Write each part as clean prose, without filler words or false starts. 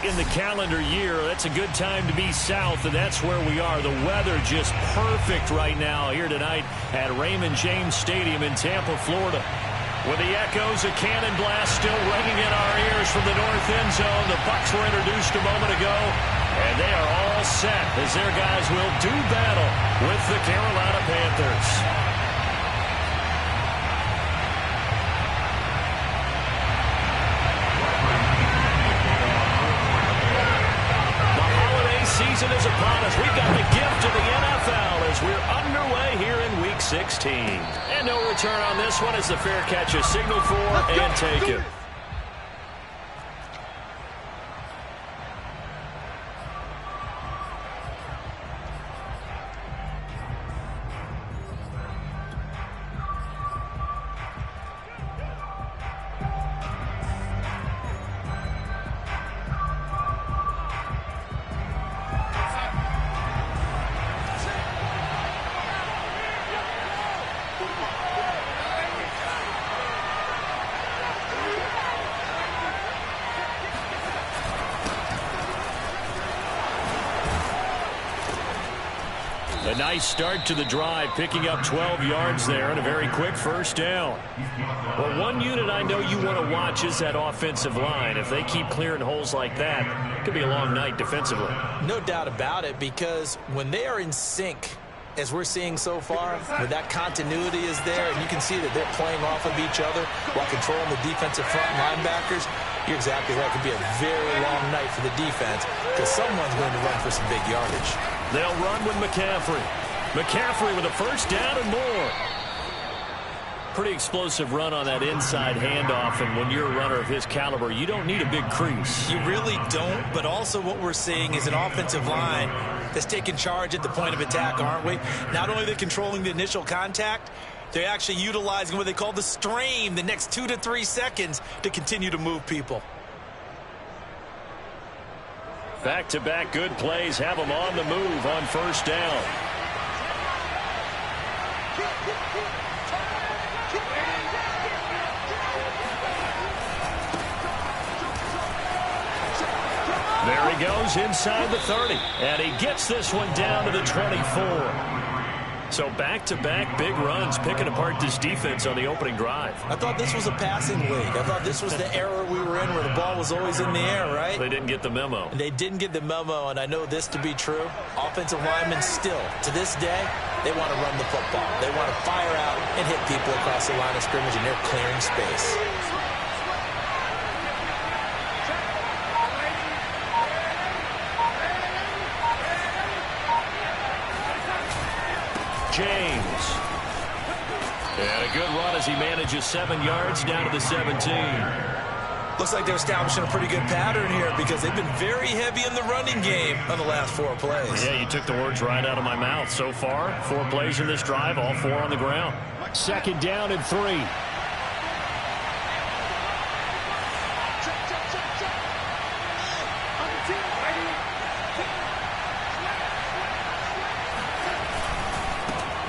late in the calendar year. That's a good time to be south, and that's where we are. The weather just perfect right now here tonight at Raymond James Stadium in Tampa, Florida. With the echoes of cannon blast still ringing in our ears from the north end zone, the Bucs were introduced a moment ago, and they are all set as their guys will do battle with the Carolina Panthers. Season is upon us. We've got the gift of the NFL as we're underway here in Week 16. And no return on this one as the fair catch is signaled for and taken. A nice start to the drive, picking up 12 yards there and a very quick first down. Well, one unit I know you want to watch is that offensive line. If they keep clearing holes like that, it could be a long night defensively. No doubt about it, because when they are in sync, as we're seeing so far, when that continuity is there, and you can see that they're playing off of each other while controlling the defensive front linebackers, you're exactly right. It could be a very long night for the defense because someone's going to run for some big yardage. They'll run with McCaffrey. McCaffrey with a first down and more. Pretty explosive run on that inside handoff, and when you're a runner of his caliber, you don't need a big crease. You really don't, but also what we're seeing is an offensive line that's taking charge at the point of attack, aren't we? Not only are they controlling the initial contact, they're actually utilizing what they call the strain the next 2 to 3 seconds to continue to move people. Back-to-back good plays have them on the move on first down. There he goes inside the 30, and he gets this one down to the 24. So back-to-back big runs, picking apart this defense on the opening drive. I thought this was a passing league. I thought this was the era we were in where the ball was always in the air, right? They didn't get the memo. They didn't get the memo, and I know this to be true. Offensive linemen still, to this day, they want to run the football. They want to fire out and hit people across the line of scrimmage, and they're clearing space. James. And a good run as he manages 7 yards down to the 17. Looks like they're establishing a pretty good pattern here because they've been very heavy in the running game on the last 4 plays. Yeah, you took the words right out of my mouth. So far, 4 plays in this drive, all 4 on the ground. Second down and 3.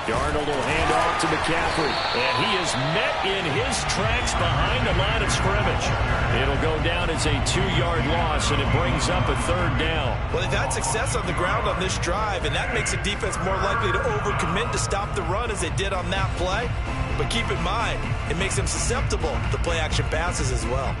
Darnold will hand off to McCaffrey, and he is met in his tracks behind the line of scrimmage. It'll go down as a 2-yard loss, and it brings up a 3rd down. Well, they've had success on the ground on this drive, and that makes the defense more likely to overcommit to stop the run as they did on that play. But keep in mind, it makes them susceptible to play-action passes as well.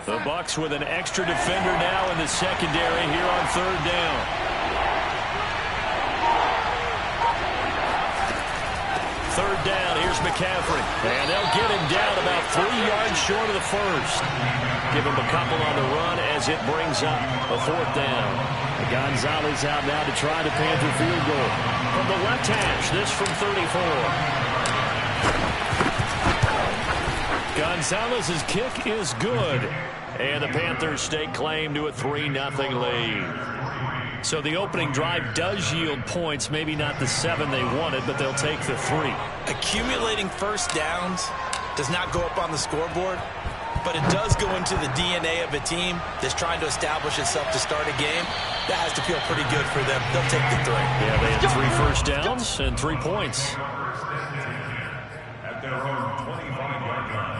The Bucs with an extra defender now in the secondary here on 3rd down. Third down, here's McCaffrey. And they'll get him down about 3 yards short of the first. Give him a couple on the run as it brings up a 4th down. Gonzalez out now to try the Panther field goal. From the left hash, this from 34. Gonzalez's kick is good. And the Panthers stake claim to a 3-0 lead. So the opening drive does yield points, maybe not the 7 they wanted, but they'll take the 3. Accumulating first downs does not go up on the scoreboard, but it does go into the DNA of a team that's trying to establish itself to start a game. That has to feel pretty good for them. They'll take the 3. Yeah, they had 3 first downs and 3 points. At their own 25-yard line.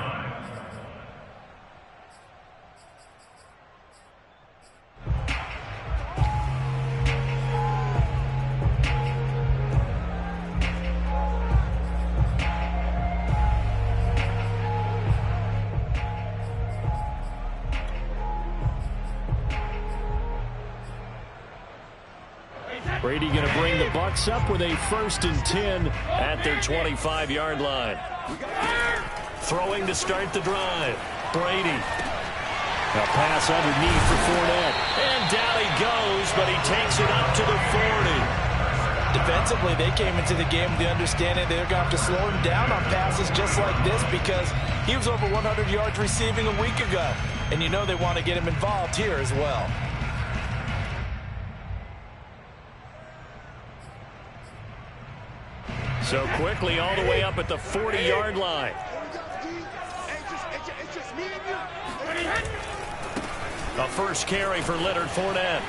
Brady going to bring the Bucs up with a 1st and 10 at their 25-yard line. Throwing to start the drive. Brady. A pass underneath for Fournette. And down he goes, but he takes it up to the 40. Defensively, they came into the game with the understanding they're going to have to slow him down on passes just like this because he was over 100 yards receiving a week ago. And you know they want to get him involved here as well. So quickly all the way up at the 40-yard line. A first carry for Leonard Fournette.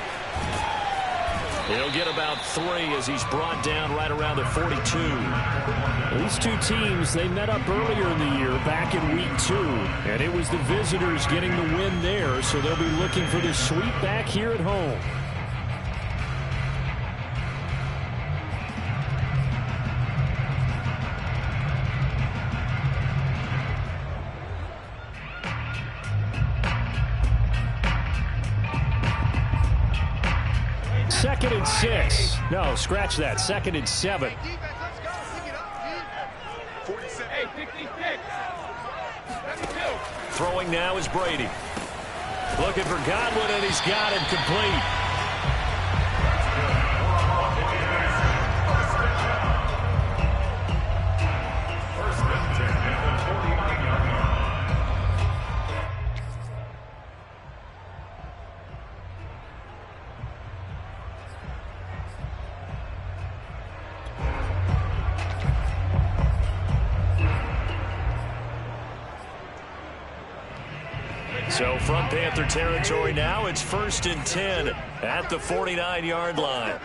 He'll get about 3 as he's brought down right around the 42. These two teams, they met up earlier in the year back in week 2. And it was the visitors getting the win there, so they'll be looking for the sweep back here at home. Second and 6. No, scratch that. 2nd and 7. Throwing now is Brady. Looking for Godwin, and he's got it complete. So from Panther territory now, it's 1st and 10 at the 49-yard line.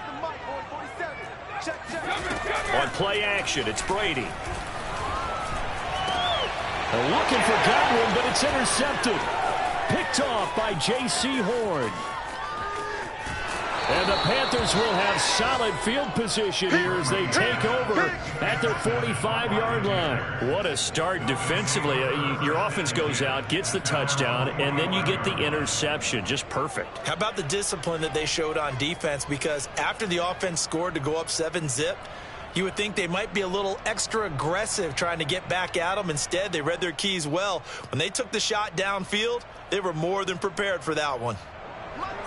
On play action, it's Brady. Looking for Godwin, but it's intercepted. Picked off by J.C. Horn. And the Panthers will have solid field position here as they take over at their 45-yard line. What a start defensively. Your offense goes out, gets the touchdown, and then you get the interception. Just perfect. How about the discipline that they showed on defense? Because after the offense scored to go up 7-zip, you would think they might be a little extra aggressive trying to get back at them. Instead, they read their keys well. When they took the shot downfield, they were more than prepared for that one.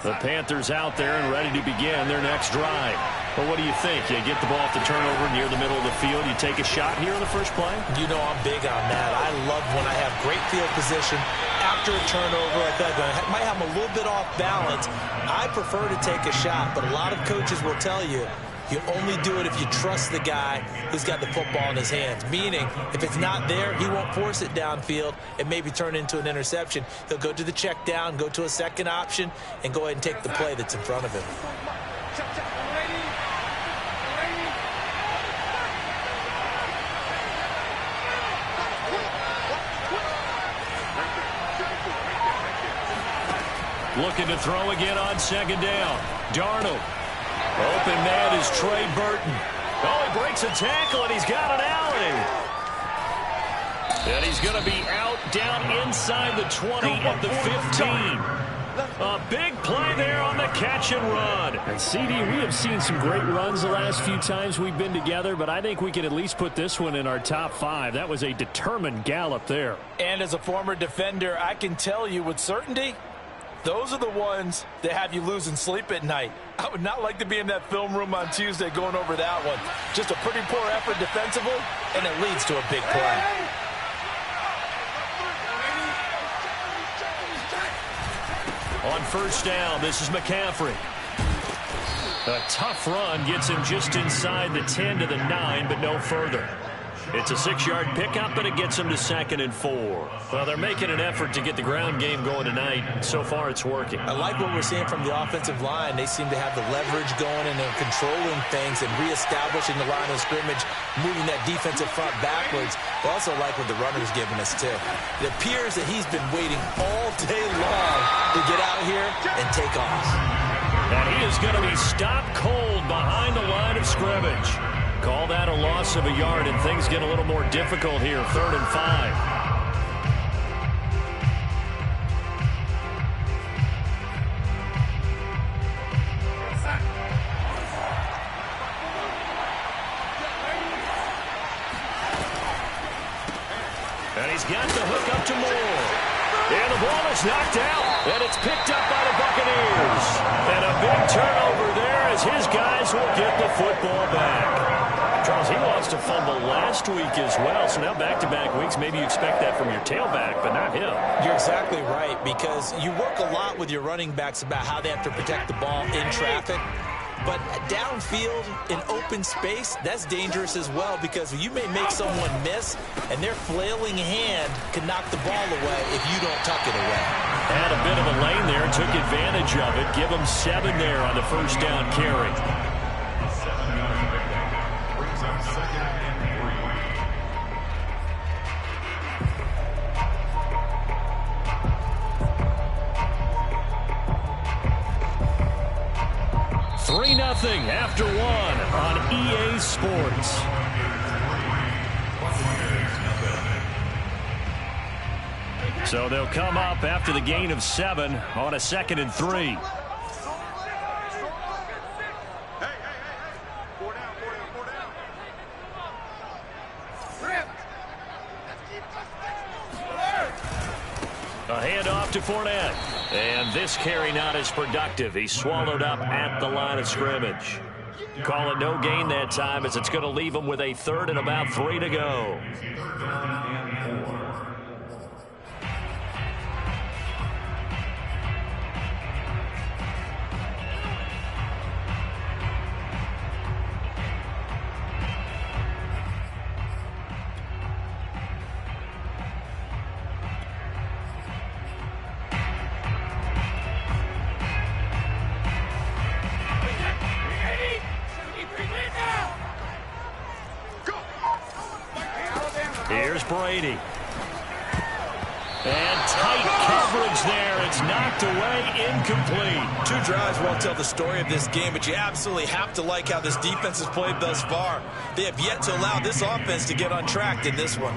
The Panthers out there and ready to begin their next drive. But what do you think? You get the ball off the turnover near the middle of the field. You take a shot here in the first play? You know I'm big on that. I love when I have great field position after a turnover. I thought I might have them a little bit off balance. I prefer to take a shot, but a lot of coaches will tell you, you only do it if you trust the guy who's got the football in his hands. Meaning, if it's not there, he won't force it downfield and maybe turn into an interception. He'll go to the check down, go to a second option, and go ahead and take the play that's in front of him. Looking to throw again on 2nd down. Darnold. Open man is Trey Burton. Oh, he breaks a tackle, and he's got an alley. And he's going to be out down inside the 20 at the 15. A big play there on the catch and run. And CD, we have seen some great runs the last few times we've been together, but I think we can at least put this one in our top 5. That was a determined gallop there. And as a former defender, I can tell you with certainty, those are the ones that have you losing sleep at night. I would not like to be in that film room on Tuesday going over that one. Just a pretty poor effort defensively, and it leads to a big play. On 1st down, this is McCaffrey. A tough run gets him just inside the 10 to the 9, but no further. It's a 6-yard pickup, and it gets them to 2nd and 4. Well, they're making an effort to get the ground game going tonight. So far, it's working. I like what we're seeing from the offensive line. They seem to have the leverage going, and they're controlling things and reestablishing the line of scrimmage, moving that defensive front backwards. I also like what the runner's giving us, too. It appears that he's been waiting all day long to get out here and take off. And he is going to be stopped cold behind the line of scrimmage. Call that a loss of a yard, and things get a little more difficult here. 3rd and 5. And he's got the hook up to Moore. And the ball is knocked out, and it's picked up by the Buccaneers. And a big turnover there as his guys will get the football back. Charles, he lost a fumble last week as well, so now back-to-back weeks, maybe you expect that from your tailback, but not him. You're exactly right, because you work a lot with your running backs about how they have to protect the ball in traffic. But downfield, in open space, that's dangerous as well, because you may make someone miss, and their flailing hand can knock the ball away if you don't tuck it away. Had a bit of a lane there, took advantage of it. Give them 7 there on the first down carry. 7-yard pickup brings up 2nd and 3-0 after 1 on EA Sports. So they'll come up after the gain of 7 on a 2nd and 3. A handoff to Fournette. And this carry not as productive. He's swallowed up at the line of scrimmage. Call it no gain that time, as it's going to leave him with a 3rd and about 3 to go. Here's Brady. And tight coverage there. It's knocked away, incomplete. 2 drives won't tell the story of this game, but you absolutely have to like how this defense has played thus far. They have yet to allow this offense to get on track in this one.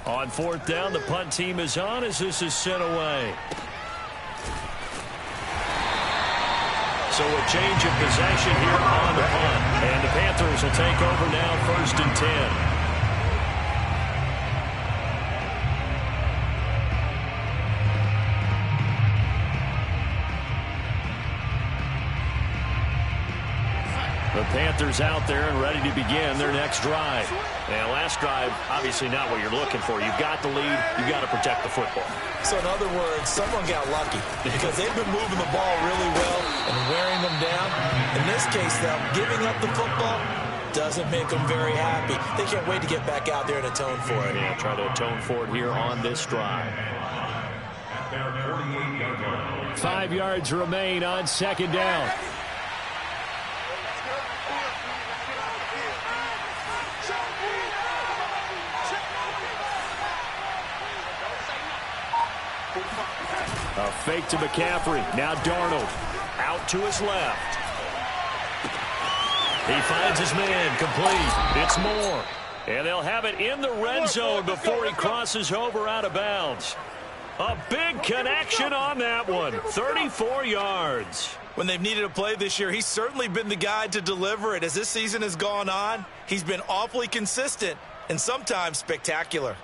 On 4th down, the punt team is on as this is sent away. So a change of possession here on the punt. And the Panthers will take over now, 1st and 10. The Panthers out there and ready to begin their next drive. And last drive, obviously not what you're looking for. You've got the lead. You've got to protect the football. So in other words, someone got lucky because they've been moving the ball really well and wearing them down. In this case, though, giving up the football doesn't make them very happy. They can't wait to get back out there and atone for it. Yeah, try to atone for it here on this drive. 5 yards remain on 2nd down. A fake to McCaffrey. Now Darnold. Out to his left. He finds his man, complete. It's Moore. And they'll have it in the red zone before he crosses over out of bounds. A big connection on that one. 34 yards. When they've needed a play this year, he's certainly been the guy to deliver it. As this season has gone on, he's been awfully consistent and sometimes spectacular.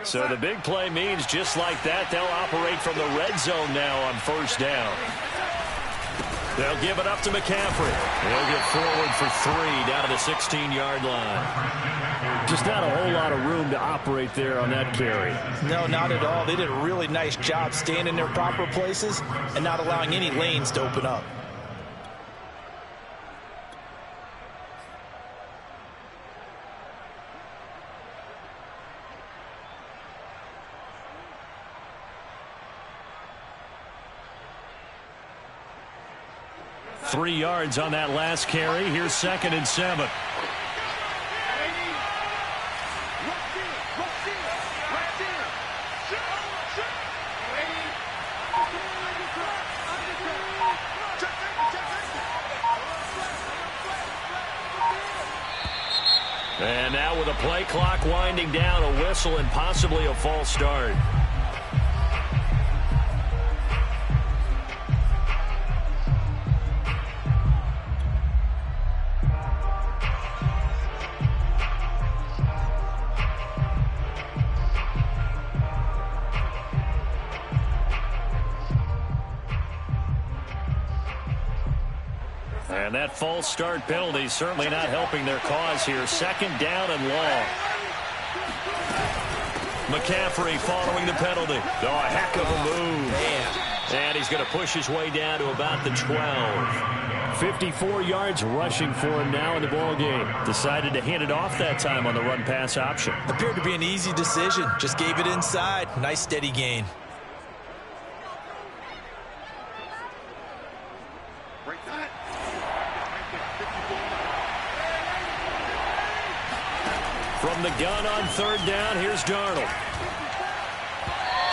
So the big play means just like that, they'll operate from the red zone now on 1st down. They'll give it up to McCaffrey. He'll get forward for 3 down to the 16-yard line. Just not a whole lot of room to operate there on that carry. No, not at all. They did a really nice job staying in their proper places and not allowing any lanes to open up. 3 yards on that last carry. Here's 2nd and 7. And now with a play clock winding down, a whistle and possibly a false start. And that false start penalty certainly not helping their cause here. 2nd down and long. McCaffrey following the penalty. Oh, a heck of a move. And he's going to push his way down to about the 12. 54 yards rushing for him now in the ball game. Decided to hand it off that time on the run-pass option. Appeared to be an easy decision. Just gave it inside. Nice steady gain. From the gun on 3rd down, here's Darnold.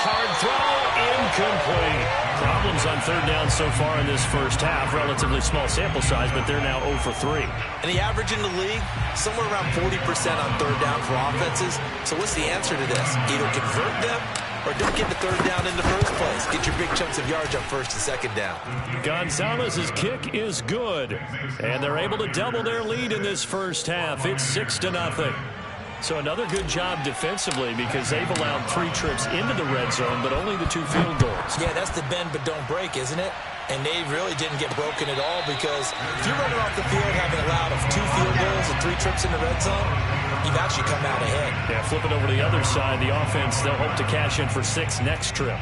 Hard throw, incomplete. Problems on 3rd down so far in this first half. Relatively small sample size, but they're now 0 for 3. And the average in the league, somewhere around 40% on 3rd down for offenses. So what's the answer to this? Either convert them or don't get the 3rd down in the first place. Get your big chunks of yards on 1st and 2nd down. Gonzalez's kick is good. And they're able to double their lead in this first half. It's 6-0. So another good job defensively because they've allowed 3 trips into the red zone, but only the 2 field goals. Yeah, that's the bend but don't break, isn't it? And they really didn't get broken at all because if you're running off the field having allowed 2 field goals and 3 trips in the red zone, you've actually come out ahead. Yeah, flip it over to the other side. The offense, they'll hope to cash in for 6 next trip.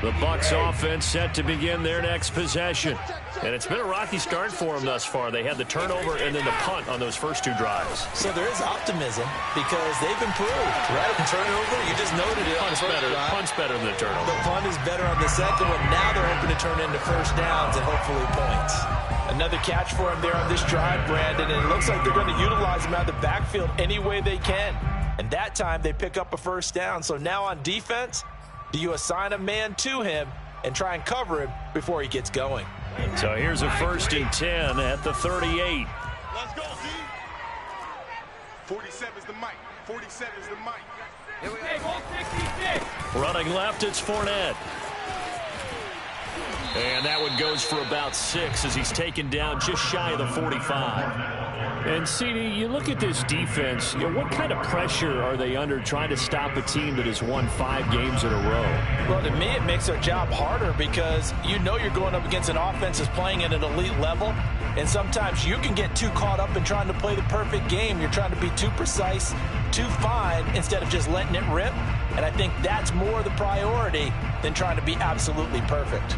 The Bucs offense set to begin their next possession. And it's been a rocky start for them thus far. They had the turnover and then the punt on those first 2 drives. So there is optimism because they've improved, right? The turnover, you just noted it. Punt's better than the turnover. The punt is better on the second one. Now they're hoping to turn into first downs and hopefully points. Another catch for him there on this drive, Brandon, and it looks like they're going to utilize him out of the backfield any way they can. And that time they pick up a first down. So now on defense, do you assign a man to him and try and cover him before he gets going? So here's a 1st and 10 at the 38. Let's go, Z. 47 is the mic. 47 is the mic. Here we go. Running left, it's Fournette. And that one goes for about 6 as he's taken down just shy of the 45. And, CD, you look at this defense, what kind of pressure are they under trying to stop a team that has won 5 games in a row? Well, to me, it makes their job harder because you know you're going up against an offense that's playing at an elite level, and sometimes you can get too caught up in trying to play the perfect game. You're trying to be too precise, too fine, instead of just letting it rip, and I think that's more the priority than trying to be absolutely perfect.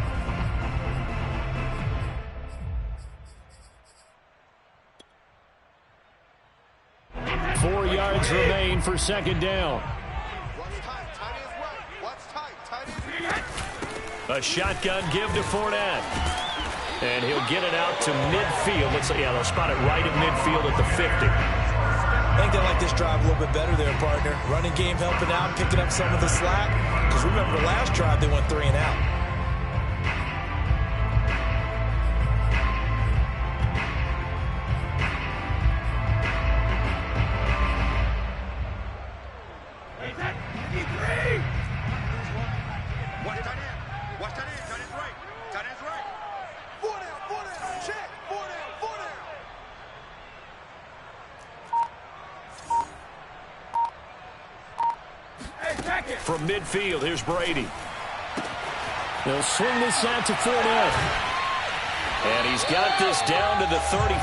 Four yards remain for 2nd down. A shotgun give to Fournette. And he'll get it out to midfield. They'll spot it right at midfield at the 50. I think they like this drive a little bit better there, partner. Running game helping out, picking up some of the slack. Because remember, the last drive they went 3 and out. From midfield, here's Brady. They'll swing this out to Fournette. And he's got this down to the 35.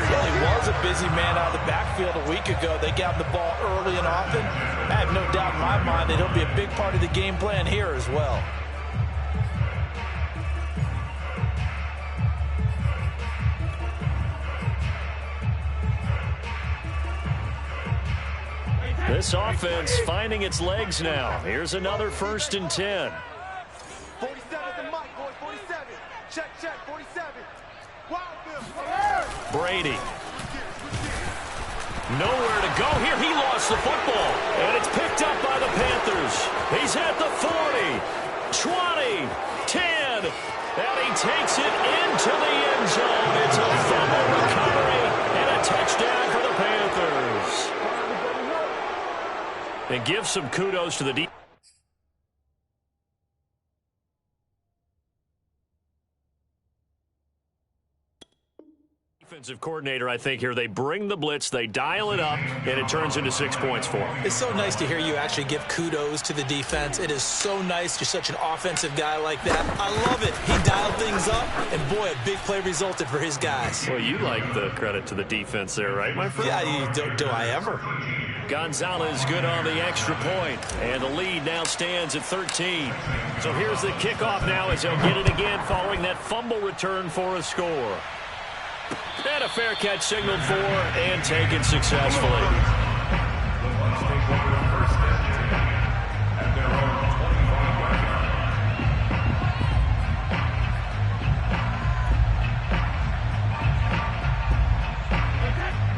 Well, he was a busy man out of the backfield a week ago. They got the ball early and often. I have no doubt in my mind that he'll be a big part of the game plan here as well. This offense finding its legs now. Here's another 1st and 10. 47 the mic, boy. 47. Check, 47. Wild Bill. Brady. Nowhere to go here. He lost the football. And it's picked up by the Panthers. He's at the 40, 20, 10. And he takes it into the end zone. It's a fumble recovery and a touchdown for the Panthers. And give some kudos to the defense. Defensive coordinator, I think, here. They bring the blitz, they dial it up, and it turns into 6 points for them. It's so nice to hear you actually give kudos to the defense. It is so nice. You're such an offensive guy like that. I love it. He dialed things up, and boy, a big play resulted for his guys. Well, you like the credit to the defense there, right, my friend? Yeah, do I ever? Gonzalez good on the extra point, and the lead now stands at 13. So here's the kickoff now as they'll get it again following that fumble return for a score. And a fair catch signaled for and taken successfully.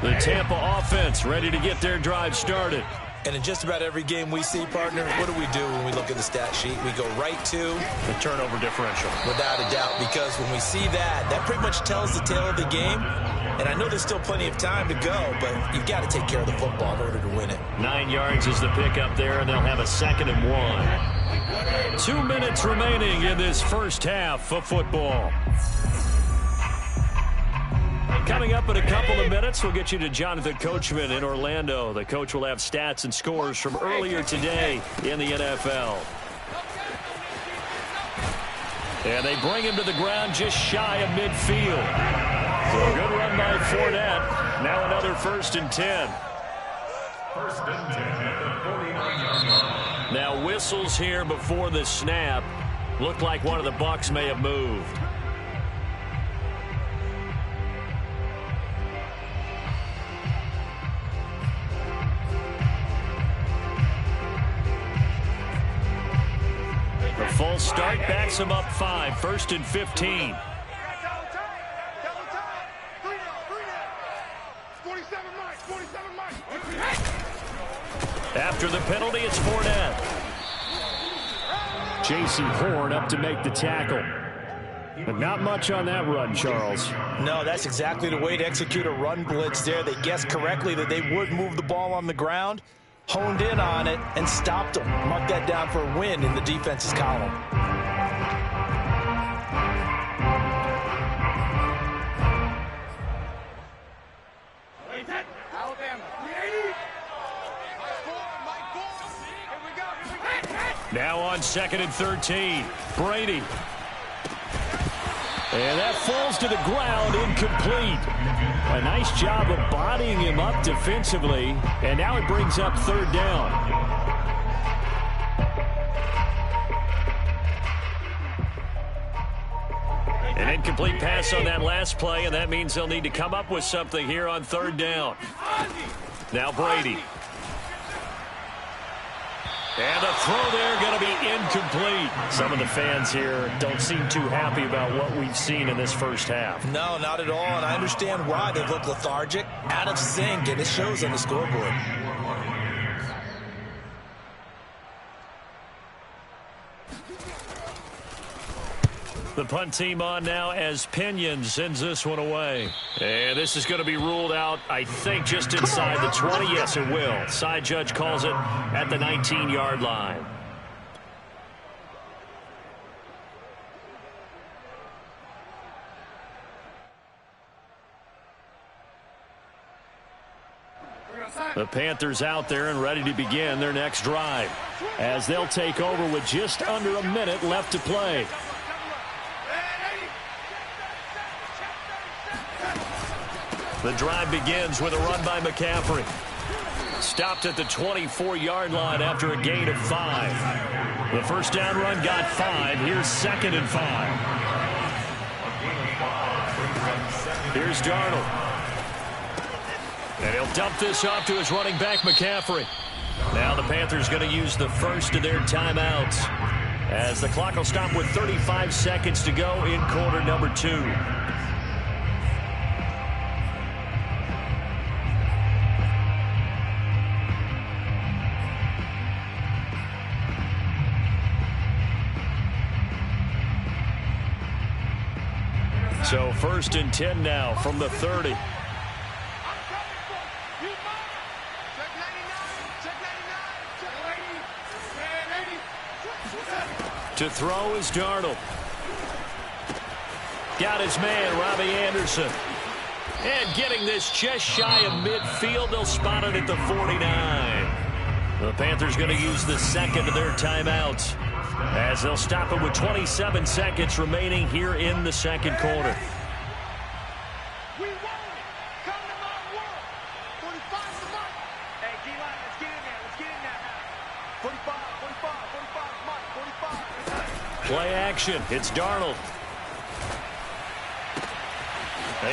The Tampa offense ready to get their drive started. And in just about every game we see, partner, what do we do when we look at the stat sheet? We go right to the turnover differential. Without a doubt, because when we see that, that pretty much tells the tale of the game. And I know there's still plenty of time to go, but you've got to take care of the football in order to win it. 9 yards is the pickup there, and they'll have a 2nd and 1. 2 minutes remaining in this first half of football. Coming up in a couple of minutes, we'll get you to Jonathan Coachman in Orlando. The coach will have stats and scores from earlier today in the NFL. And they bring him to the ground just shy of midfield. So a good run by Fournette. Now another 1st and 10. 1st and 10 at the 49-yard line. Now whistles here before the snap. Looked like one of the Bucs may have moved. The full start backs him up 5. 1st and 15. After the penalty, it's Fournette. J.C. Horn up to make the tackle. But not much on that run, Charles. No, that's exactly the way to execute a run blitz there. They guessed correctly that they would move the ball on the ground, honed in on it, and stopped them. Mark that down for a win in the defense's column. Now on 2nd and 13. Brady. And that falls to the ground, incomplete. A nice job of bodying him up defensively. And now it brings up 3rd down. An incomplete pass on that last play, and that means they'll need to come up with something here on 3rd down. Now Brady. And the throw there going to be incomplete. Some of the fans here don't seem too happy about what we've seen in this first half. No, not at all, and I understand why. They look lethargic, out of sync, and it shows on the scoreboard. The punt team on now as Pinion sends this one away. And this is going to be ruled out, I think, just inside the 20. Yes, it will. Side judge calls it at the 19-yard line. The Panthers out there and ready to begin their next drive as they'll take over with just under a minute left to play. The drive begins with a run by McCaffrey. Stopped at the 24-yard line after a gain of 5. The first down run got 5. Here's 2nd and 5. Here's Darnold. And he'll dump this off to his running back, McCaffrey. the Panthers going to use the first of their timeouts as the clock will stop with 35 seconds to go in quarter number 2. So 1st and 10 now from the 30. To throw is Darnold. Got his man, Robbie Anderson. And getting this just shy of midfield, they'll spot it at the 49. The Panthers going to use the second of their timeouts as they'll stop it with 27 seconds remaining here in the second quarter. We won it. Come to my world. 45 is the mark. Hey, D-line, let's get in there. Let's get in there. 45, 45, 45 is mark. 45. Play action. It's Darnold.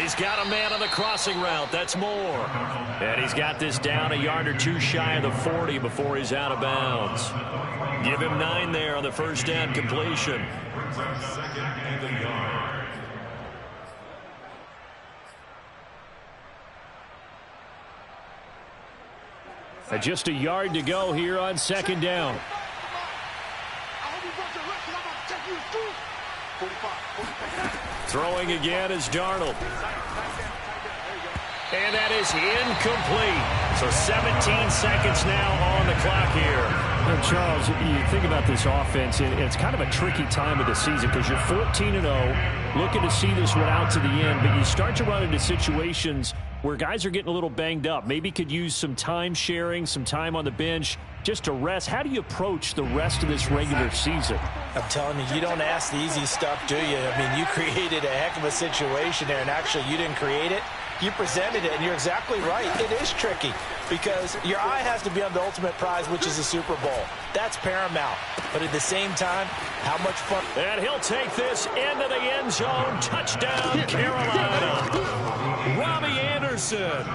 He's got a man on the crossing route. That's Moore. And he's got this down a yard or two shy of the 40 before he's out of bounds. Give him 9 there on the first down completion. Just a yard to go here on second down. Throwing again is Darnold. And that is incomplete. So 17 seconds now on the clock here. And Charles, you think about this offense, it's kind of a tricky time of the season because you're 14-0, looking to see this one out to the end, but you start to run into situations where guys are getting a little banged up. Maybe could use some time sharing, some time on the bench just to rest. How do you approach the rest of this regular season? I'm telling you, you don't ask the easy stuff, do you? I mean, you created a heck of a situation there, and actually you didn't create it. You presented it, and you're exactly right. It is tricky because your eye has to be on the ultimate prize, which is the Super Bowl. That's paramount. But at the same time, how much fun. And he'll take this into the end zone. Touchdown, Carolina. Robbie Anderson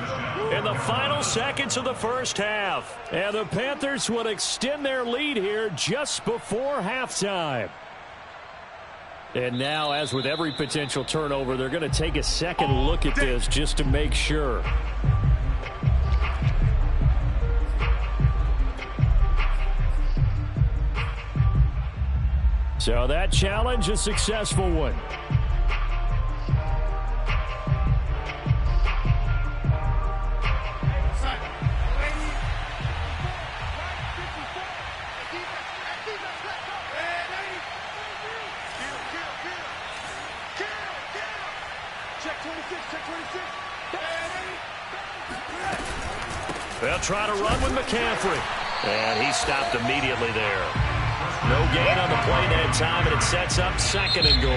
in the final seconds of the first half. And the Panthers would extend their lead here just before halftime. And now, as with every potential turnover, they're going to take a second look at this just to make sure. So that challenge, a successful one. They'll try to run with McCaffrey. And he stopped immediately there. No gain on the play that time, and it sets up 2nd and goal.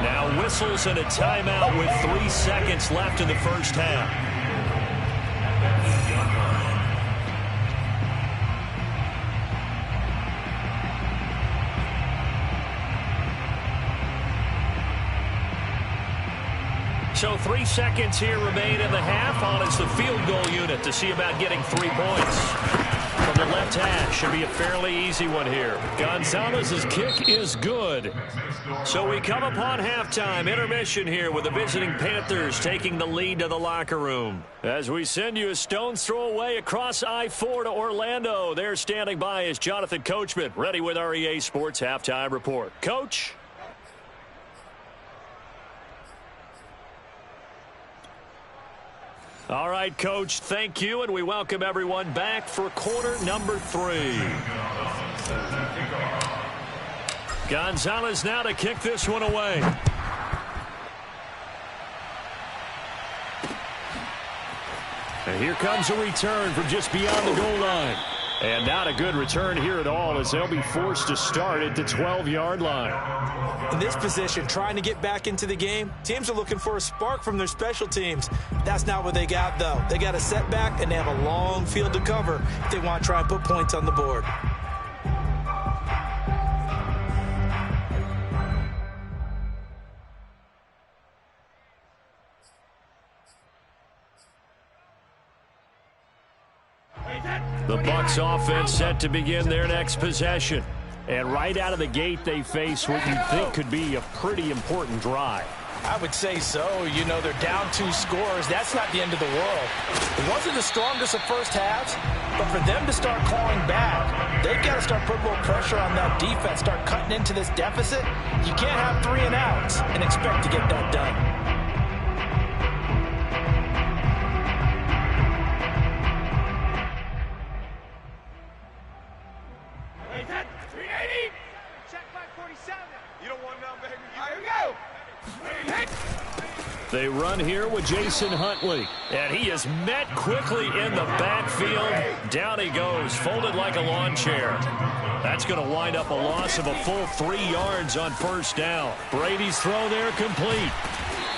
Now whistles and a timeout with 3 seconds left in the first half. So 3 seconds here remain in the half. On is the field goal unit to see about getting 3 points. From the left hash, should be a fairly easy one here. Gonzalez's kick is good. So we come upon halftime, intermission here with the visiting Panthers taking the lead to the locker room. As we send you a stone's throw away across I-4 to Orlando. There standing by is Jonathan Coachman, ready with our EA Sports Halftime Report. Coach? All right, Coach, thank you, and we welcome everyone back for quarter number 3. Gonzalez now to kick this one away. And here comes a return from just beyond the goal line. And not a good return here at all as they'll be forced to start at the 12-yard line. In this position, trying to get back into the game, teams are looking for a spark from their special teams. That's not what they got, though. They got a setback, and they have a long field to cover if they want to try and put points on the board. The Bucs offense set to begin their next possession. And right out of the gate, they face what you'd think could be a pretty important drive. I would say so. You know, they're down 2 scores. That's not the end of the world. It wasn't the strongest of first halves, but for them to start clawing back, they've got to start putting a little pressure on that defense, start cutting into this deficit. You can't have 3 and outs and expect to get that done. They run here with Jason Huntley. And he is met quickly in the backfield. Down he goes, folded like a lawn chair. That's going to wind up a loss of a full 3 yards on first down. Brady's throw there complete.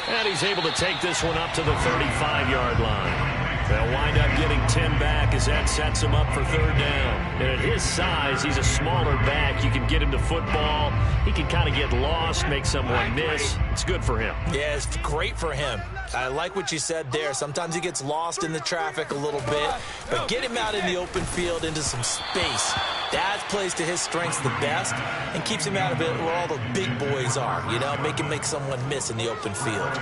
And he's able to take this one up to the 35-yard line. They'll wind up getting 10 back as that sets him up for 3rd down. And at his size, he's a smaller back. You can get him to football. He can kind of get lost, make someone miss. It's good for him. Yeah, it's great for him. I like what you said there. Sometimes he gets lost in the traffic a little bit, but get him out in the open field into some space. That plays to his strengths the best and keeps him out of it where all the big boys are, you know, make someone miss in the open field.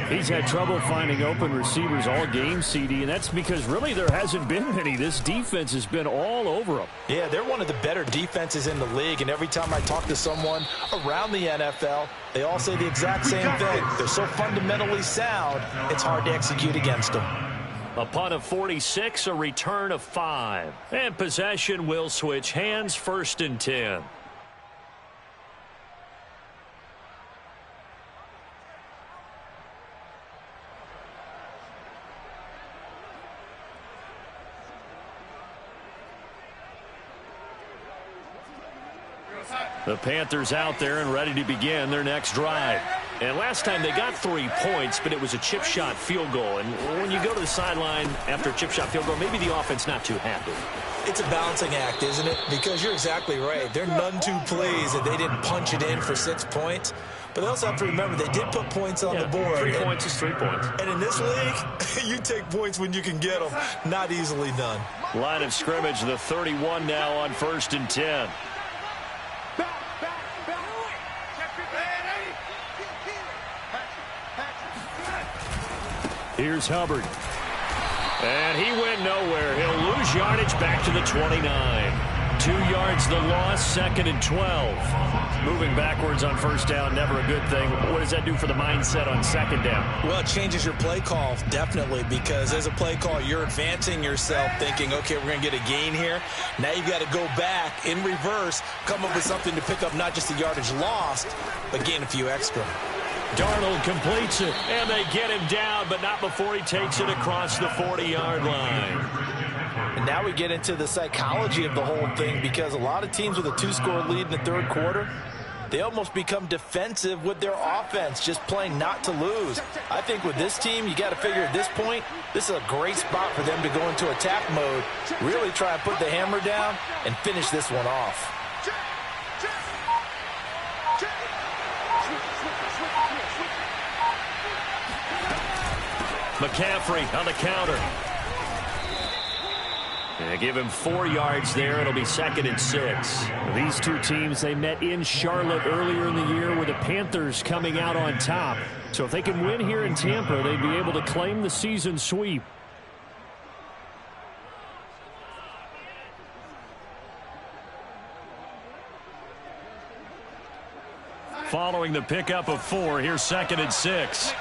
He's had trouble finding open receivers all game, CD, and that's because really there hasn't been any. This defense has been all over him. Yeah, they're one of the better defenses in the league, and every time I talk to someone around the NFL, they all say the exact same thing. They're so fundamentally sound, it's hard to execute against them. A punt of 46, a return of 5. And possession will switch hands, 1st and 10. The Panthers out there and ready to begin their next drive. And last time they got 3 points, but it was a chip shot field goal. And when you go to the sideline after a chip shot field goal, maybe the offense not too happy. It's a balancing act, isn't it? Because you're exactly right. They're none too pleased that they didn't punch it in for 6 points. But they also have to remember they did put points on the board. 3 points is 3 points. And in this league, you take points when you can get them. Not easily done. Line of scrimmage, the 31 now on 1st and 10. Here's Hubbard. And he went nowhere. He'll lose yardage back to the 29. 2 yards the loss, 2nd and 12. Moving backwards on 1st down, never a good thing. What does that do for the mindset on 2nd down? Well, it changes your play call, definitely, because as a play call, you're advancing yourself thinking, okay, we're going to get a gain here. Now you've got to go back in reverse, come up with something to pick up not just the yardage lost, but gain a few extra. Darnold completes it, and they get him down, but not before he takes it across the 40-yard line. And now we get into the psychology of the whole thing, because a lot of teams with a 2-score lead in the 3rd quarter, they almost become defensive with their offense, just playing not to lose. I think with this team, you got to figure at this point, this is a great spot for them to go into attack mode, really try and put the hammer down and finish this one off. McCaffrey on the counter. They give him 4 yards there. It'll be 2nd and 6. These two teams, they met in Charlotte earlier in the year with the Panthers coming out on top. So if they can win here in Tampa, they'd be able to claim the season sweep. Following the pickup of 4, here's 2nd and 6.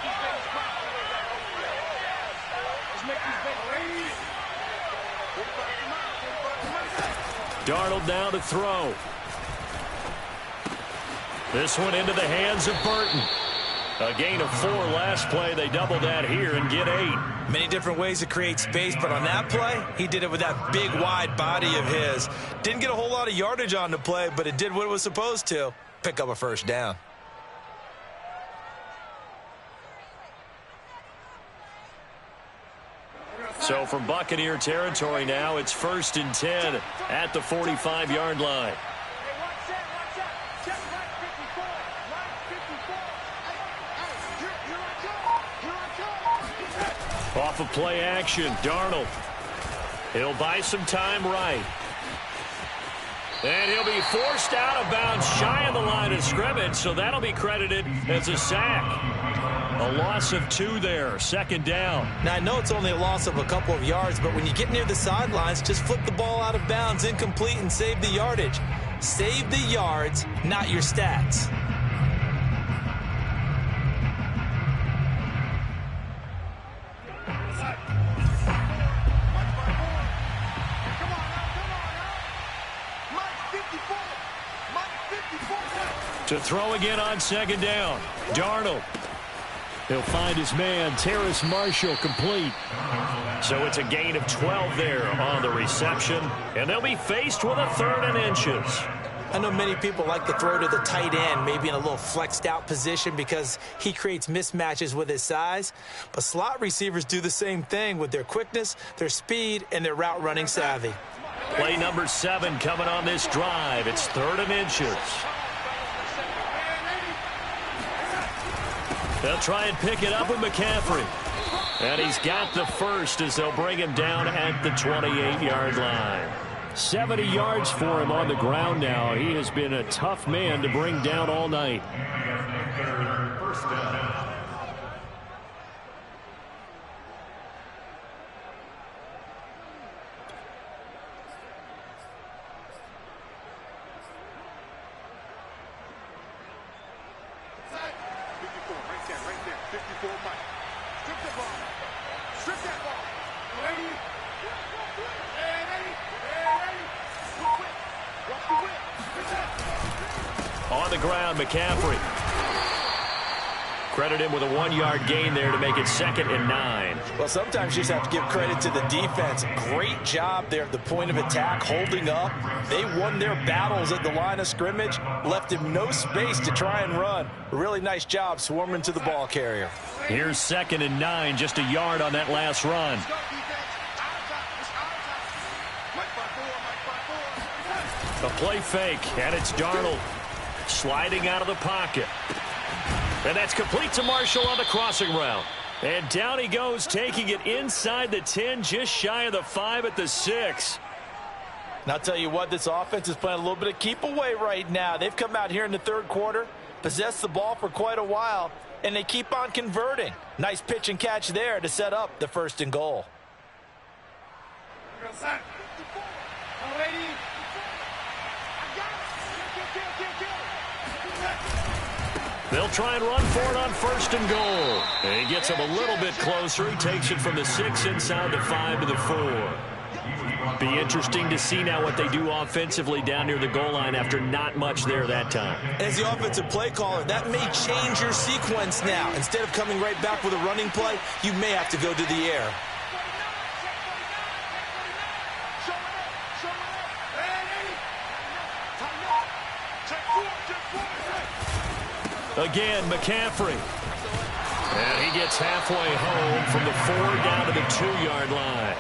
Darnold now to throw. This one into the hands of Burton. A gain of 4 last play. They double that here and get 8. Many different ways to create space, but on that play, he did it with that big, wide body of his. Didn't get a whole lot of yardage on the play, but it did what it was supposed to. Pick up a 1st down. So from Buccaneer territory now, it's 1st and 10 at the 45-yard line. Off of play action, Darnold. He'll buy some time right. And he'll be forced out of bounds shy of the line of scrimmage, so that'll be credited as a sack. A loss of 2 there, 2nd down. Now, I know it's only a loss of a couple of yards, but when you get near the sidelines, just flip the ball out of bounds, incomplete, and save the yardage. Save the yards, not your stats. To throw again on 2nd down. Darnold. He'll find his man, Terrace Marshall, complete. So it's a gain of 12 there on the reception. And they'll be faced with a 3rd and inches. I know many people like to throw to the tight end, maybe in a little flexed out position because he creates mismatches with his size. But slot receivers do the same thing with their quickness, their speed, and their route running savvy. Play number 7 coming on this drive. It's 3rd and inches. They'll try and pick it up with McCaffrey. And he's got the first as they'll bring him down at the 28-yard line. 70 yards for him on the ground now. He has been a tough man to bring down all night. On the ground, McCaffrey. Credit him with a 1-yard gain there to make it 2nd and 9. Well, sometimes you just have to give credit to the defense. Great job there at the point of attack, holding up. They won their battles at the line of scrimmage, left him no space to try and run. A really nice job swarming to the ball carrier. Here's 2nd and 9, just a yard on that last run. A play fake, and it's Darnold sliding out of the pocket. And that's complete to Marshall on the crossing route. And down he goes, taking it inside the 10, just shy of the 5 at the 6. And I'll tell you what, this offense is playing a little bit of keep away right now. They've come out here in the 3rd quarter, possessed the ball for quite a while, and they keep on converting. Nice pitch and catch there to set up the 1st and goal. They'll try and run for it on 1st and goal. And he gets him a little bit closer. He takes it from the 6 inside the 5 to the 4. Be interesting to see now what they do offensively down near the goal line after not much there that time. As the offensive play caller, that may change your sequence now. Instead of coming right back with a running play, you may have to go to the air. Again, McCaffrey. And he gets halfway home from the 4 down to the 2-yard line.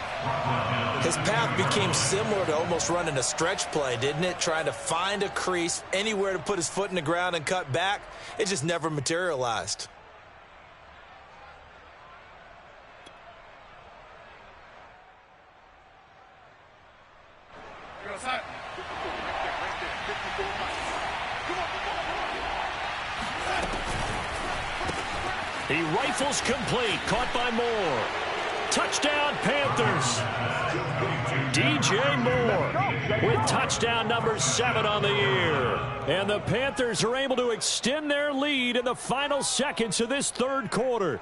His path became similar to almost running a stretch play, didn't it? Trying to find a crease, anywhere to put his foot in the ground and cut back. It just never materialized. He rifles complete, caught by Moore. Touchdown, Panthers. DJ Moore with touchdown number 7 on the year. And the Panthers are able to extend their lead in the final seconds of this 3rd quarter.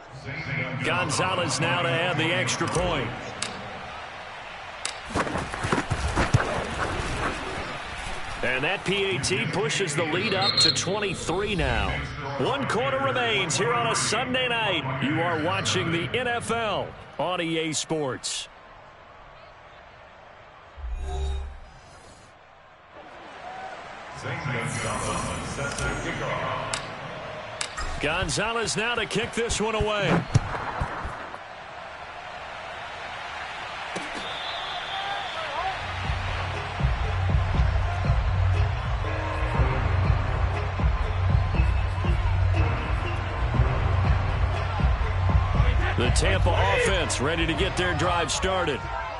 Gonzalez now to add the extra point. And that PAT pushes the lead up to 23 now. 1 quarter remains here on a Sunday night. You are watching the NFL on EA Sports. Gonzalez now to kick this one away. The Tampa offense ready to get their drive started.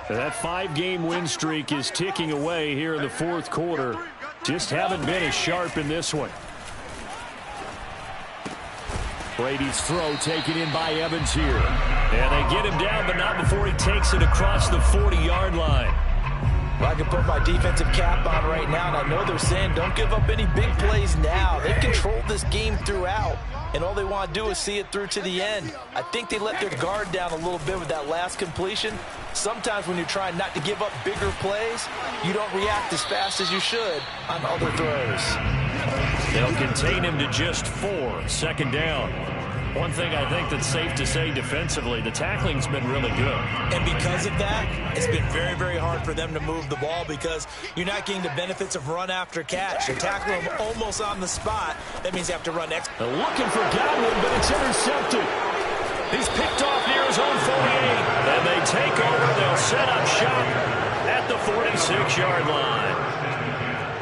That 5-game win streak is ticking away here in the fourth quarter. Just haven't been as sharp in this one. Brady's throw taken in by Evans here. And they get him down, but not before he takes it across the 40-yard line. Well, I can put my defensive cap on right now, and I know they're saying don't give up any big plays now. They've controlled this game throughout, and all they want to do is see it through to the end. I think they let their guard down a little bit with that last completion. Sometimes when you're trying not to give up bigger plays, you don't react as fast as you should on other throws. They'll contain him to just 4, second down. One thing I think that's safe to say defensively, the tackling's been really good. And because of that, it's been very, very hard for them to move the ball because you're not getting the benefits of run after catch. You're tackling them almost on the spot. That means you have to run extra. They're looking for Godwin, but it's intercepted. He's picked off near his own 48. And they take over. They'll set up shop at the 46-yard line.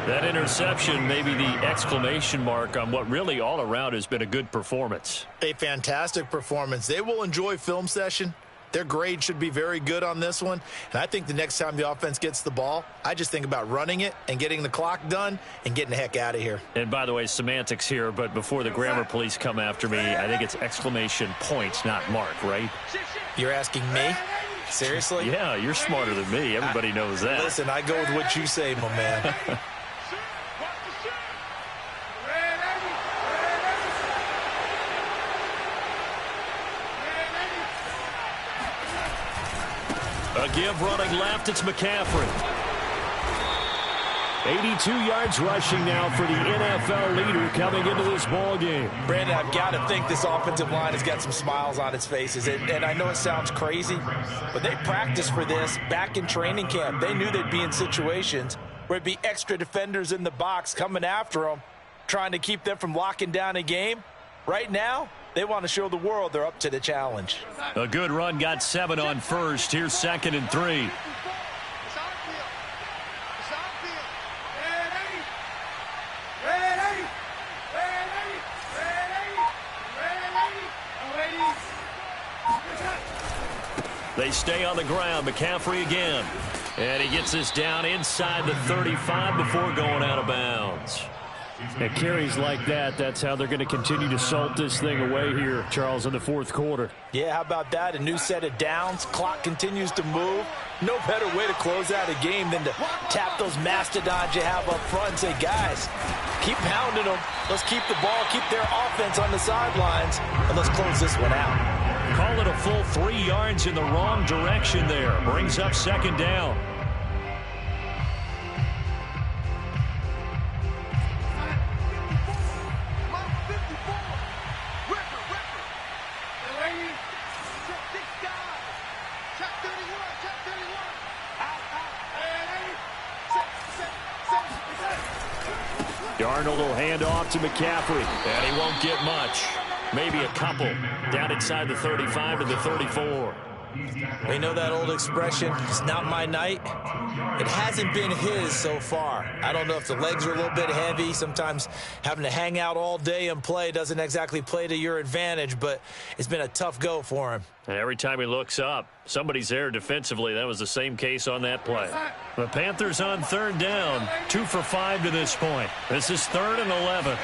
That interception may be the exclamation mark on what really all around has been a good performance. A fantastic performance. They will enjoy film session. Their grade should be very good on this one. And I think the next time the offense gets the ball, I just think about running it and getting the clock done and getting the heck out of here. And by the way, semantics here, but before the grammar police come after me, I think it's exclamation points, not mark, right? You're asking me? Seriously? Yeah, you're smarter than me. Everybody knows that. Listen, I go with what you say, my man. A give running left, it's McCaffrey. 82 yards rushing now for the NFL leader coming into this ball game. Brandon, I've got to think this offensive line has got some smiles on its faces. And I know it sounds crazy, but they practiced for this back in training camp. They knew they'd be in situations where it'd be extra defenders in the box coming after them, trying to keep them from locking down a game. Right now, they want to show the world they're up to the challenge. A good run, got 7 on first. Here's 2nd and 3. They stay on the ground. McCaffrey again. And he gets this down inside the 35 before going out of bounds. And carries like that, that's how they're going to continue to salt this thing away here, Charles, in the fourth quarter. Yeah, how about that? A new set of downs. Clock continues to move. No better way to close out a game than to tap those mastodons you have up front and say, guys, keep pounding them. Let's keep the ball, keep their offense on the sidelines, and let's close this one out. Call it a full 3 yards in the wrong direction there. Brings up 2nd down. Darnold will hand off to McCaffrey, and he won't get much. Maybe a couple down inside the 35 to the 34. We know that old expression, it's not my night. It hasn't been his so far. I don't know if the legs are a little bit heavy. Sometimes having to hang out all day and play doesn't exactly play to your advantage, but it's been a tough go for him. And every time he looks up, somebody's there defensively. That was the same case on that play. The Panthers on 3rd down, 2 for 5 to this point. This is 3rd and 11.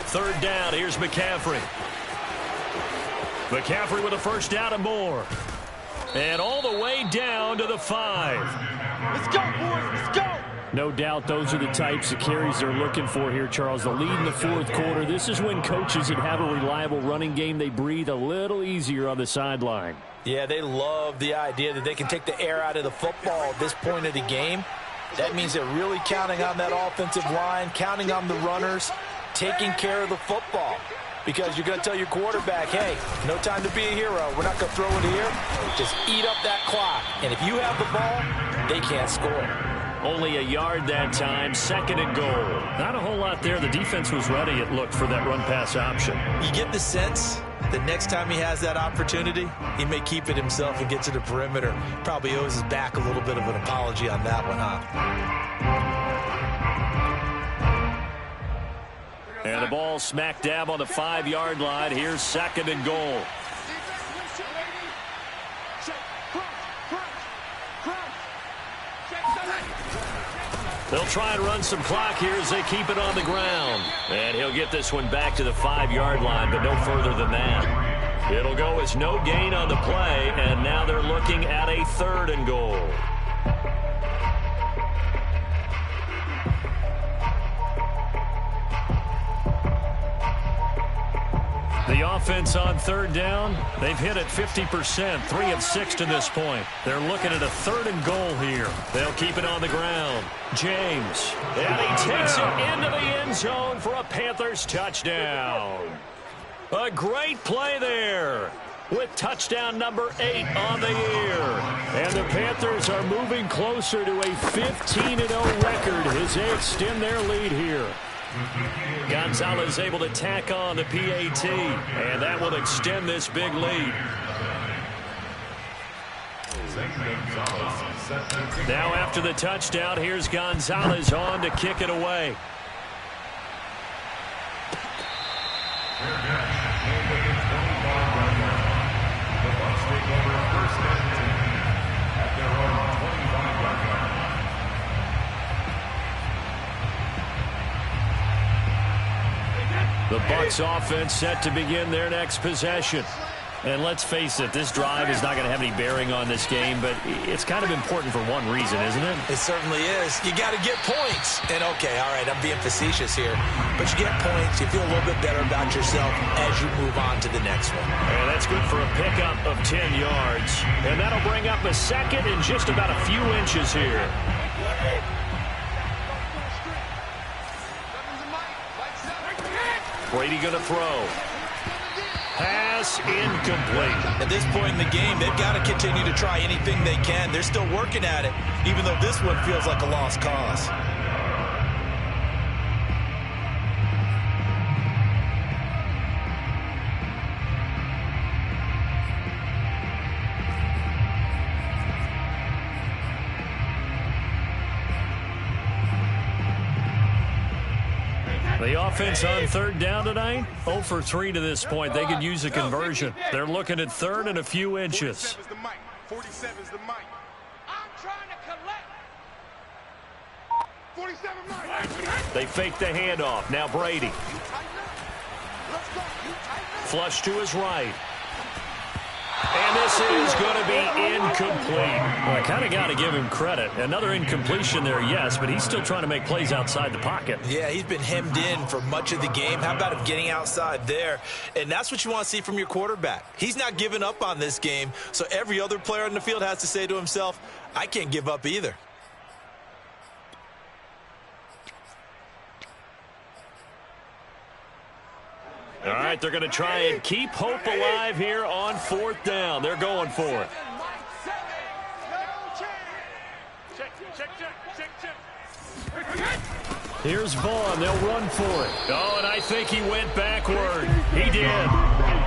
3rd down, here's McCaffrey. McCaffrey with a first down and more. And all the way down to the 5. Let's go, boys. Let's go. No doubt those are the types of carries they're looking for here, Charles. The lead in the fourth quarter. This is when coaches that have a reliable running game, they breathe a little easier on the sideline. Yeah, they love the idea that they can take the air out of the football at this point of the game. That means they're really counting on that offensive line, counting on the runners, taking care of the football. Because you're going to tell your quarterback, hey, no time to be a hero. We're not going to throw it here. Just eat up that clock. And if you have the ball, they can't score. Only a yard that time, 2nd and goal. Not a whole lot there. The defense was ready, it looked, for that run-pass option. You get the sense that next time he has that opportunity, he may keep it himself and get to the perimeter. Probably owes his back a little bit of an apology on that one, huh? And the ball smack dab on the 5-yard line. Here's 2nd and goal. They'll try and run some clock here as they keep it on the ground. And he'll get this one back to the 5-yard line, but no further than that. It'll go as no gain on the play, and now they're looking at a 3rd and goal. The offense on 3rd down, they've hit it 50%, 3 of 6 to this point. They're looking at a 3rd and goal here. They'll keep it on the ground. James, and he takes it into the end zone for a Panthers touchdown. A great play there with touchdown number 8 on the year. And the Panthers are moving closer to a 15-0 record as they extend their lead here. Gonzalez able to tack on the PAT, and that will extend this big lead. Now after the touchdown, here's Gonzalez on to kick it away. The Bucs offense set to begin their next possession. And let's face it, this drive is not going to have any bearing on this game, but it's kind of important for one reason, isn't it? It certainly is. You got to get points. And, okay, all right, I'm being facetious here. But you get points, you feel a little bit better about yourself as you move on to the next one. And that's good for a pickup of 10 yards. And that'll bring up a 2nd and just about a few inches here. Brady going to throw. Pass incomplete. At this point in the game, they've got to continue to try anything they can. They're still working at it, even though this one feels like a lost cause. The offense on 3rd down tonight, 0 for 3 to this point. They could use a conversion. They're looking at 3rd and a few inches. 47 is the mic. I'm trying to collect. 47 mic. They fake the handoff. Now Brady. Flush to his right. And this is going to be incomplete. Well, I kind of got to give him credit. Another incompletion there, yes, but he's still trying to make plays outside the pocket. Yeah, he's been hemmed in for much of the game. How about him getting outside there? And that's what you want to see from your quarterback. He's not giving up on this game, so every other player on the field has to say to himself, I can't give up either. All right, they're going to try and keep hope alive here on 4th down. They're going for it. Here's Vaughn. They'll run for it. Oh, and I think he went backward. He did.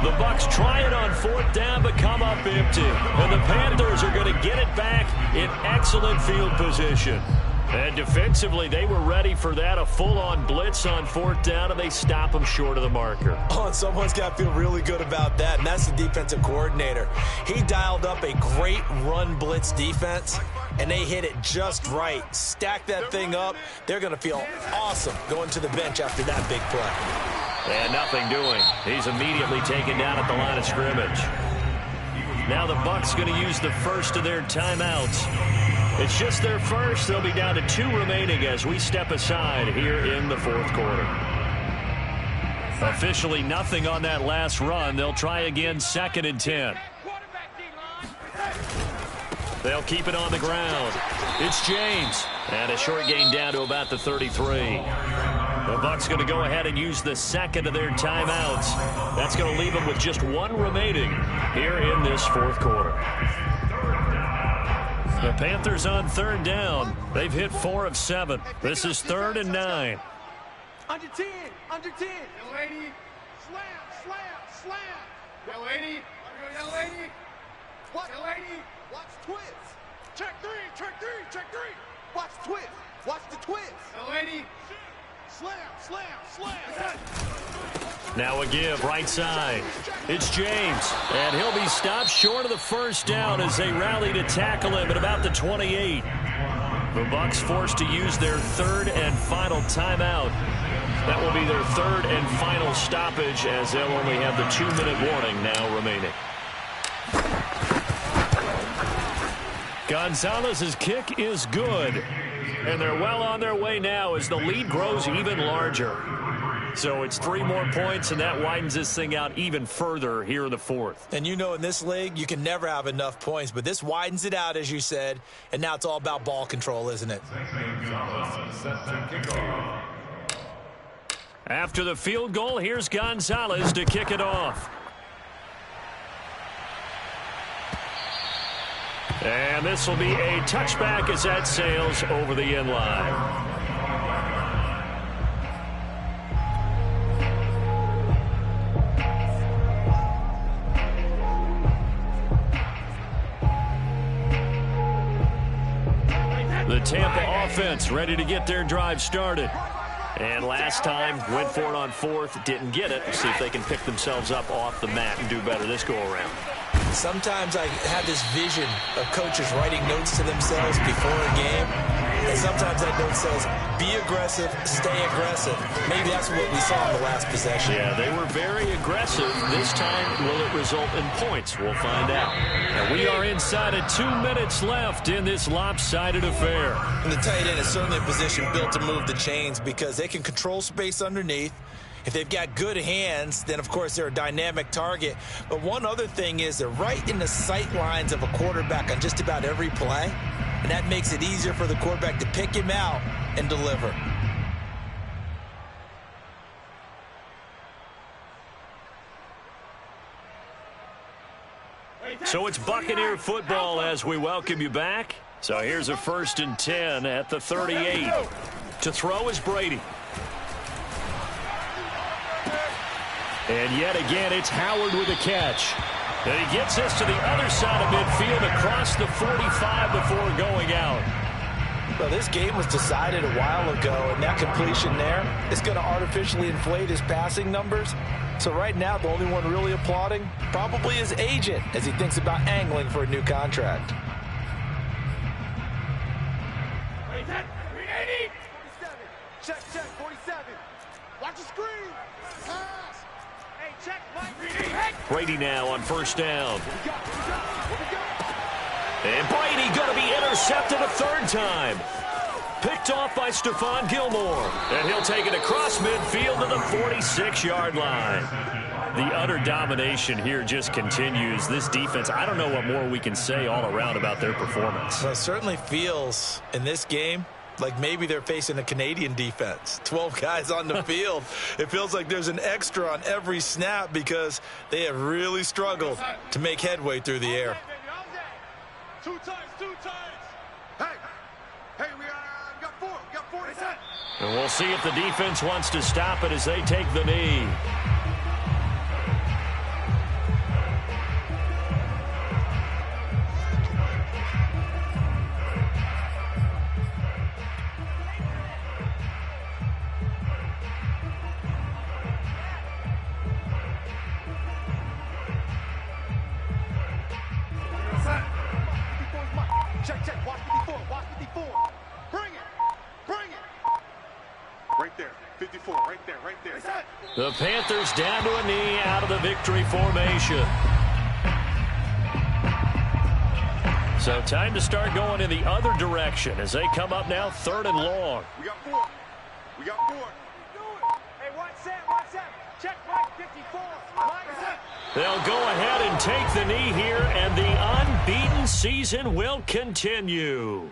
The Bucs try it on 4th down, but come up empty. And the Panthers are going to get it back in excellent field position. And defensively, they were ready for that, a full-on blitz on 4th down, and they stop them short of the marker. Oh, and someone's got to feel really good about that, and that's the defensive coordinator. He dialed up a great run blitz defense, and they hit it just right. Stack that thing up. They're going to feel awesome going to the bench after that big play. And nothing doing. He's immediately taken down at the line of scrimmage. Now the Bucs going to use the first of their timeouts. It's just their first. They'll be down to 2 remaining as we step aside here in the 4th quarter. Officially nothing on that last run. They'll try again 2nd and 10. They'll keep it on the ground. It's James. And a short gain down to about the 33. The Bucs going to go ahead and use the 2nd of their timeouts. That's going to leave them with just 1 remaining here in this 4th quarter. The Panthers on 3rd down. They've hit 4 of 7. This is 3rd and 9. Under 10. Under 10. Yo, lady. Slam, slam, slam. Yo, lady. Yo, lady. Watch, yo, lady. Watch twist. Check 3, check 3, check 3. Watch twist. Watch the twist. Yo, lady. Slam, slam, slam. Now a give, right side. It's James, and he'll be stopped short of the 1st down as they rally to tackle him at about the 28. The Bucs forced to use their third and final timeout. That will be their third and final stoppage, as they'll only have the 2-minute warning now remaining. Gonzalez's kick is good. And they're well on their way now as the lead grows even larger. So it's 3 more points, and that widens this thing out even further here in the fourth. And you know, in this league, you can never have enough points, but this widens it out, as you said, and now it's all about ball control, isn't it? After the field goal, here's Gonzalez to kick it off. And this will be a touchback as that sails over the end line. The Tampa offense ready to get their drive started. And last time, went for it on fourth, didn't get it. See if they can pick themselves up off the mat and do better this go-around. Sometimes I have this vision of coaches writing notes to themselves before a game. And sometimes that note says, be aggressive, stay aggressive. Maybe that's what we saw in the last possession. Yeah, they were very aggressive. This time, will it result in points? We'll find out. And we are inside of 2 minutes left in this lopsided affair. And the tight end is certainly a position built to move the chains because they can control space underneath. If they've got good hands, then, of course, they're a dynamic target. But one other thing is they're right in the sight lines of a quarterback on just about every play. And that makes it easier for the quarterback to pick him out and deliver. So it's Buccaneer football as we welcome you back. So here's a 1st and 10 at the 38. To throw is Brady. And yet again, it's Howard with a catch. And he gets this to the other side of midfield across the 45 before going out. Well, this game was decided a while ago, and that completion there is going to artificially inflate his passing numbers. So right now, the only one really applauding probably his agent as he thinks about angling for a new contract. 47. Check, 47. Watch the screen. Pass. Hey, check, Mike. Brady now on 1st down. And Brady going to be intercepted a 3rd time. Picked off by Stephon Gilmore. And he'll take it across midfield to the 46-yard line. The utter domination here just continues. This defense, I don't know what more we can say all around about their performance. Well, it certainly feels in this game like maybe they're facing a Canadian defense. 12 guys on the field. It feels like there's an extra on every snap because they have really struggled to make headway through the air. Two times. Hey, we got four. We got 4. And we'll see if the defense wants to stop it as they take the knee. Check. Watch 54. Bring it. Right there. 54. Right there. The Panthers down to a knee out of the victory formation. So time to start going in the other direction as they come up now 3rd and long. We got 4. Hey, one set. Check, Mike, 54. They'll go ahead and take the knee here, and the unbeaten season will continue.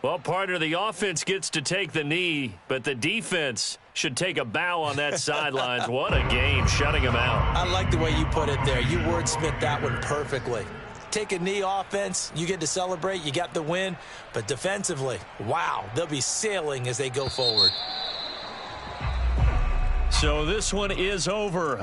Well, partner, the offense gets to take the knee, but the defense should take a bow on that sidelines. What a game, shutting them out. I like the way you put it there. You wordsmith that one perfectly. Take a knee offense, you get to celebrate, you got the win, but defensively, wow, they'll be sailing as they go forward. So this one is over.